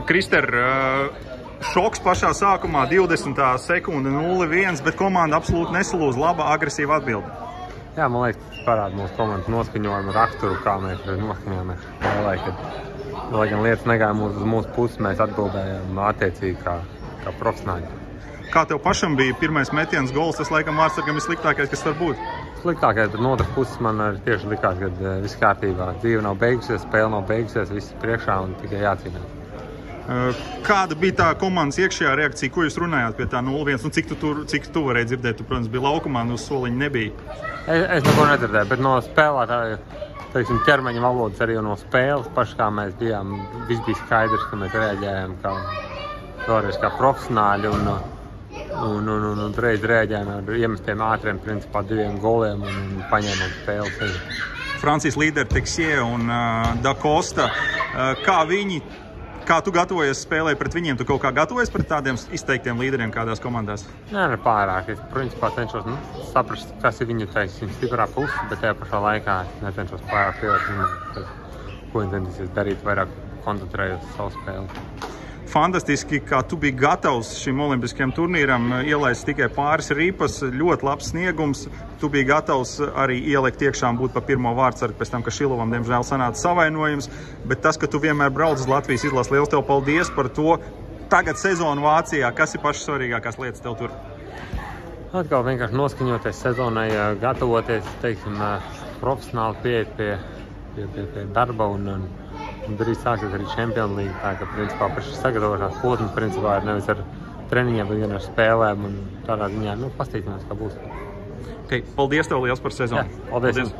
Krister, šoks pašā sākumā, 20. sekunde 0-1, bet komanda absolūti nesalūz, laba, agresīva atbilde. Jā, man liekas, tas parāda mūsu komandas noskaņojumu raksturu, kā mēs noskaņojamies spēlē, kad, lai gan lietas negāja uz mūsu pusi, mēs atbildējām attiecīgi kā profesionāļi. Kā tev pašam bija pirmais metiens gols, tas laikam vārdsargam ir sliktākais, kas var būt? Sliktākais, bet no otras puses man tieši likās, ka viss kārtībā. Dzīve nav beigusies, spēle nav beigusies, viss priekšā un tikai jācīnās. Kāda bija tā komandas iekšējā reakcija, ko jūs runājāt pie tā 0-1? Cik tu varēji dzirdēt? Tu, protams, bija laukumā, uz soliņa nebija. Es neko nedzirdēju, bet no spēlētāju, teiksim, ķermeņa valodas arī no spēles paši, kā mēs bijām, viss bija skaidrs, ka mēs reaģējām vēlreiz kā profesionāļi un reiz reaģējām ar iemestiem ātriem, principā 2 goliem un paņēmām spēli. Francijas līderi Texier un Da Costa, kā tu gatavojies spēlēt pret viņiem? Tu kaut kā gatavojies pret tādiem izteiktiem līderiem kādās komandās? Nē, ne pārāk. Es principā cenšos saprast, kas ir viņu stiprā puse, bet tajā pašā laikā es necenšos pārāk pievērst, ko viņi centīsies darīt, vairāk koncentrējot savu spēli. Fantastiski, kā tu biji gatavs šim olimpiskajam turnīram, ielaist tikai pāris ripas, ļoti labs sniegums. Tu biji gatavs arī ielikt iekšā un būt pa pirmo vārdsargu pēc tam, ka Šilovam, diemžēl, sanāca savainojums. Bet tas, ka tu vienmēr brauc uz Latvijas izlases, liels tev paldies par to. Tagad sezonu Vācijā, kas ir pašas svarīgākās lietas tev tur? Atkal vienkārši noskaņoties sezonai, gatavoties, teiksim, profesionāli pieeja pie darba un drīz sāksies arī Champions League, tā ka, principā, paši sagatavošanās posms, principā, ir nevis ar treniņiem, bet gan ar spēlēm un tādā ziņā, pastīsimies, kā būs. Paldies tev liels par sezonu. Jā, paldies.